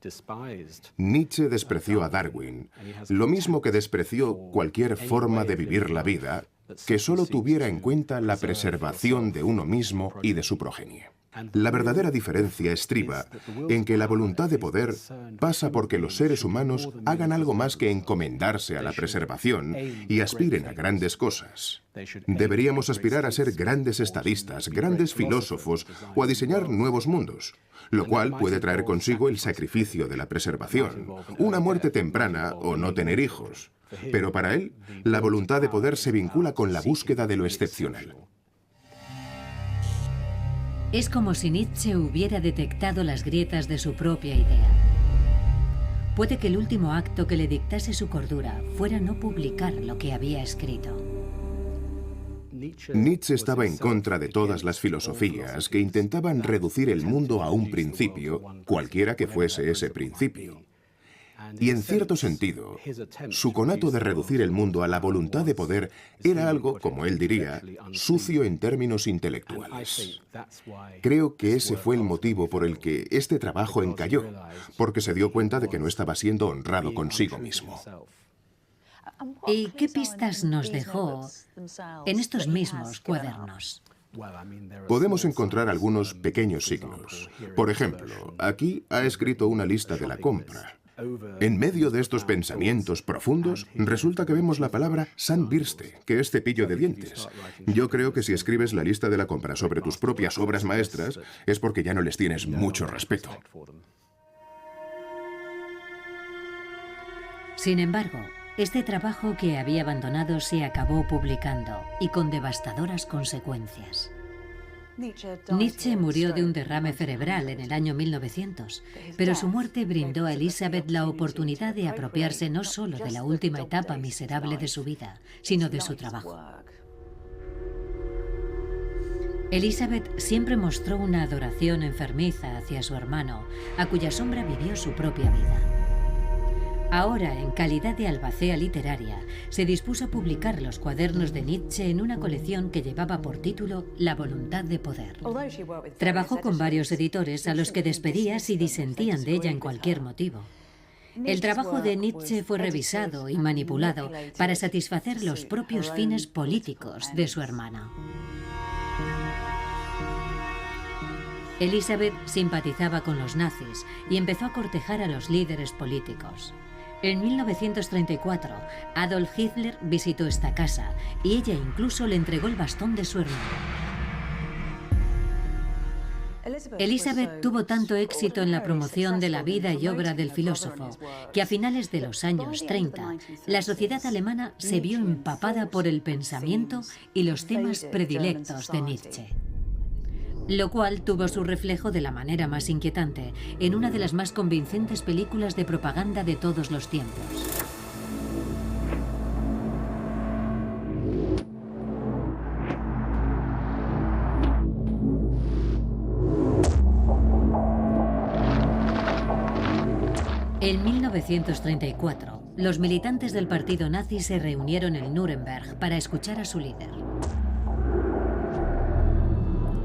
Nietzsche despreció a Darwin, lo mismo que despreció cualquier forma de vivir la vida que solo tuviera en cuenta la preservación de uno mismo y de su progenie. La verdadera diferencia estriba en que la voluntad de poder pasa porque los seres humanos hagan algo más que encomendarse a la preservación y aspiren a grandes cosas. Deberíamos aspirar a ser grandes estadistas, grandes filósofos o a diseñar nuevos mundos, lo cual puede traer consigo el sacrificio de la preservación, una muerte temprana o no tener hijos. Pero para él, la voluntad de poder se vincula con la búsqueda de lo excepcional. Es como si Nietzsche hubiera detectado las grietas de su propia idea. Puede que el último acto que le dictase su cordura fuera no publicar lo que había escrito. Nietzsche estaba en contra de todas las filosofías que intentaban reducir el mundo a un principio, cualquiera que fuese ese principio. Y en cierto sentido, su conato de reducir el mundo a la voluntad de poder era algo, como él diría, sucio en términos intelectuales. Creo que ese fue el motivo por el que este trabajo encalló, porque se dio cuenta de que no estaba siendo honrado consigo mismo. ¿Y qué pistas nos dejó en estos mismos cuadernos? Podemos encontrar algunos pequeños signos. Por ejemplo, aquí ha escrito una lista de la compra. En medio de estos pensamientos profundos, resulta que vemos la palabra Zahnbürste, que es cepillo de dientes. Yo creo que si escribes la lista de la compra sobre tus propias obras maestras, es porque ya no les tienes mucho respeto. Sin embargo, este trabajo que había abandonado se acabó publicando, y con devastadoras consecuencias. Nietzsche murió de un derrame cerebral en el año 1900, pero su muerte brindó a Elisabeth la oportunidad de apropiarse no solo de la última etapa miserable de su vida, sino de su trabajo. Elisabeth siempre mostró una adoración enfermiza hacia su hermano, a cuya sombra vivió su propia vida. Ahora, en calidad de albacea literaria, se dispuso a publicar los cuadernos de Nietzsche en una colección que llevaba por título La voluntad de poder. Trabajó con varios editores a los que despedía si disentían de ella en cualquier motivo. El trabajo de Nietzsche fue revisado y manipulado para satisfacer los propios fines políticos de su hermana. Elisabeth simpatizaba con los nazis y empezó a cortejar a los líderes políticos. En 1934, Adolf Hitler visitó esta casa y ella incluso le entregó el bastón de su hermano. Elisabeth tuvo tanto éxito en la promoción de la vida y obra del filósofo que a finales de los años 30, la sociedad alemana se vio empapada por el pensamiento y los temas predilectos de Nietzsche, lo cual tuvo su reflejo de la manera más inquietante en una de las más convincentes películas de propaganda de todos los tiempos. En 1934, los militantes del partido nazi se reunieron en Nuremberg para escuchar a su líder.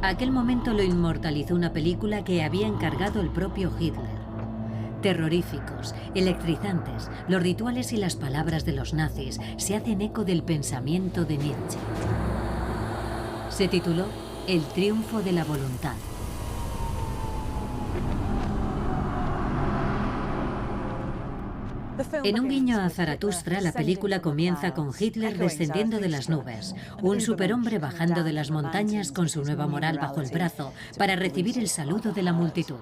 Aquel momento lo inmortalizó una película que había encargado el propio Hitler. Terroríficos, electrizantes, los rituales y las palabras de los nazis se hacen eco del pensamiento de Nietzsche. Se tituló El triunfo de la voluntad. En un guiño a Zaratustra, la película comienza con Hitler descendiendo de las nubes, un superhombre bajando de las montañas con su nueva moral bajo el brazo para recibir el saludo de la multitud.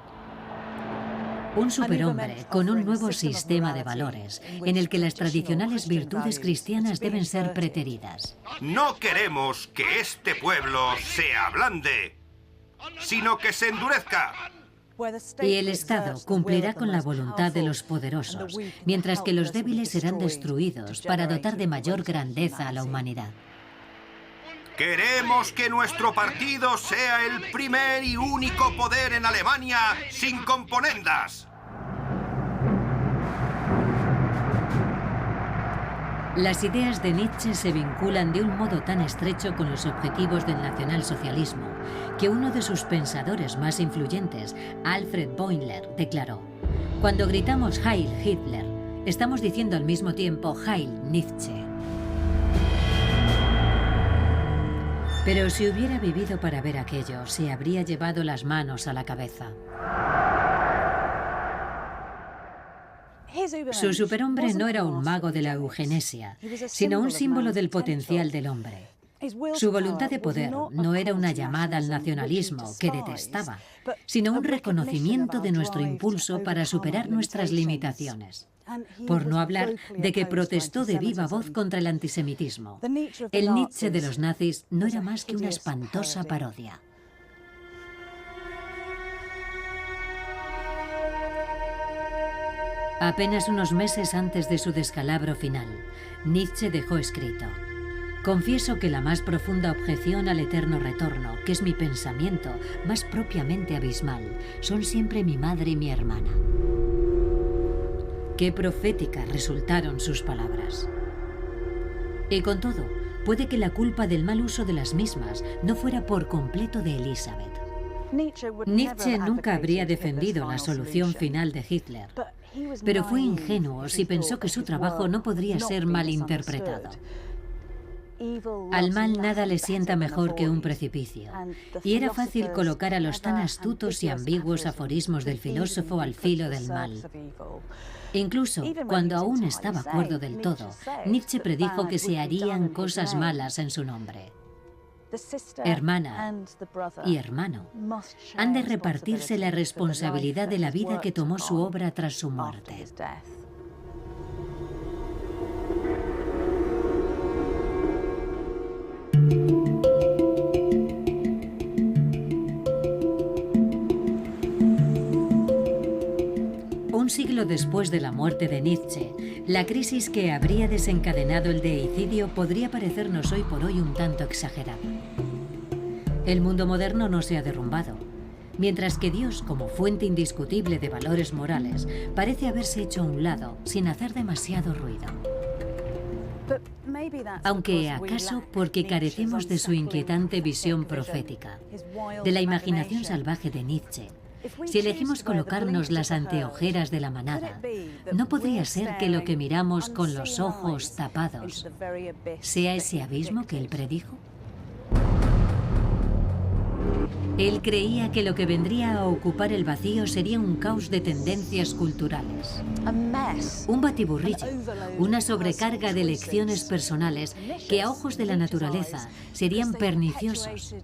Un superhombre con un nuevo sistema de valores, en el que las tradicionales virtudes cristianas deben ser preteridas. No queremos que este pueblo se ablande, sino que se endurezca. Y el Estado cumplirá con la voluntad de los poderosos, mientras que los débiles serán destruidos para dotar de mayor grandeza a la humanidad. Queremos que nuestro partido sea el primer y único poder en Alemania sin componendas. Las ideas de Nietzsche se vinculan de un modo tan estrecho con los objetivos del nacionalsocialismo que uno de sus pensadores más influyentes, Alfred Boimler, declaró: "Cuando gritamos Heil Hitler, estamos diciendo al mismo tiempo Heil Nietzsche". Pero si hubiera vivido para ver aquello, se habría llevado las manos a la cabeza. Su superhombre no era un mago de la eugenesia, sino un símbolo del potencial del hombre. Su voluntad de poder no era una llamada al nacionalismo, que detestaba, sino un reconocimiento de nuestro impulso para superar nuestras limitaciones. Por no hablar de que protestó de viva voz contra el antisemitismo. El Nietzsche de los nazis no era más que una espantosa parodia. Apenas unos meses antes de su descalabro final, Nietzsche dejó escrito: Confieso que la más profunda objeción al eterno retorno, que es mi pensamiento más propiamente abismal, son siempre mi madre y mi hermana. Qué proféticas resultaron sus palabras. Y con todo, puede que la culpa del mal uso de las mismas no fuera por completo de Elizabeth. Nietzsche nunca habría defendido la solución final de Hitler, pero fue ingenuo si pensó que su trabajo no podría ser malinterpretado. Al mal nada le sienta mejor que un precipicio, y era fácil colocar a los tan astutos y ambiguos aforismos del filósofo al filo del mal. Incluso cuando aún estaba cuerdo del todo, Nietzsche predijo que se harían cosas malas en su nombre. Hermana y hermano han de repartirse la responsabilidad de la vida que tomó su obra tras su muerte. Un siglo después de la muerte de Nietzsche, la crisis que habría desencadenado el deicidio podría parecernos hoy por hoy un tanto exagerada. El mundo moderno no se ha derrumbado, mientras que Dios, como fuente indiscutible de valores morales, parece haberse hecho a un lado sin hacer demasiado ruido. Aunque acaso porque carecemos de su inquietante visión profética, de la imaginación salvaje de Nietzsche. Si elegimos colocarnos las anteojeras de la manada, ¿no podría ser que lo que miramos con los ojos tapados sea ese abismo que él predijo? Él creía que lo que vendría a ocupar el vacío sería un caos de tendencias culturales. Un batiburrillo, una sobrecarga de lecciones personales que a ojos de la naturaleza serían perniciosos,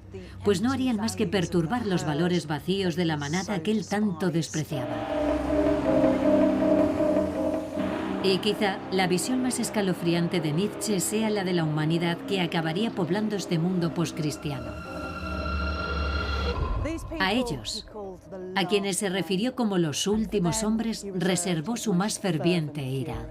pues no harían más que perturbar los valores vacíos de la manada que él tanto despreciaba. Y quizá la visión más escalofriante de Nietzsche sea la de la humanidad que acabaría poblando este mundo poscristiano. A ellos, a quienes se refirió como los últimos hombres, reservó su más ferviente ira.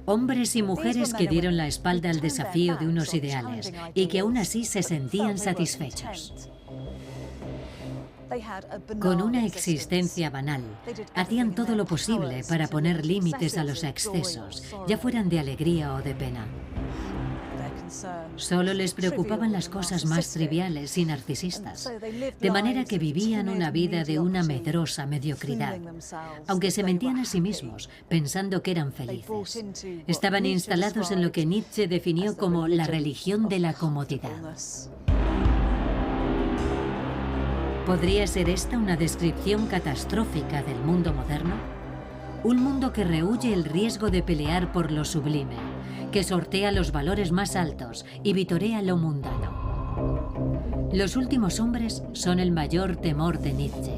Hombres y mujeres que dieron la espalda al desafío de unos ideales y que aún así se sentían satisfechos. Con una existencia banal, hacían todo lo posible para poner límites a los excesos, ya fueran de alegría o de pena. Solo les preocupaban las cosas más triviales y narcisistas, de manera que vivían una vida de una medrosa mediocridad, aunque se mentían a sí mismos, pensando que eran felices. Estaban instalados en lo que Nietzsche definió como la religión de la comodidad. ¿Podría ser esta una descripción catastrófica del mundo moderno? Un mundo que rehúye el riesgo de pelear por lo sublime, que sortea los valores más altos y vitorea lo mundano. Los últimos hombres son el mayor temor de Nietzsche.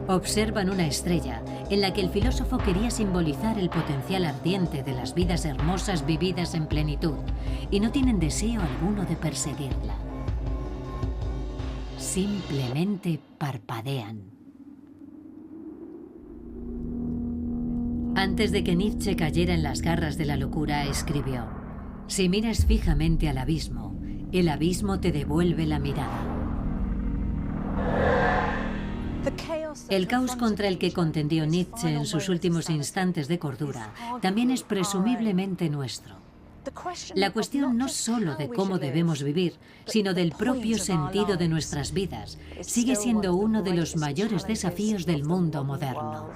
Observan una estrella en la que el filósofo quería simbolizar el potencial ardiente de las vidas hermosas vividas en plenitud y no tienen deseo alguno de perseguirla. Simplemente parpadean. Antes de que Nietzsche cayera en las garras de la locura, escribió: «Si miras fijamente al abismo, el abismo te devuelve la mirada». El caos contra el que contendió Nietzsche en sus últimos instantes de cordura también es presumiblemente nuestro. La cuestión no solo de cómo debemos vivir, sino del propio sentido de nuestras vidas, sigue siendo uno de los mayores desafíos del mundo moderno.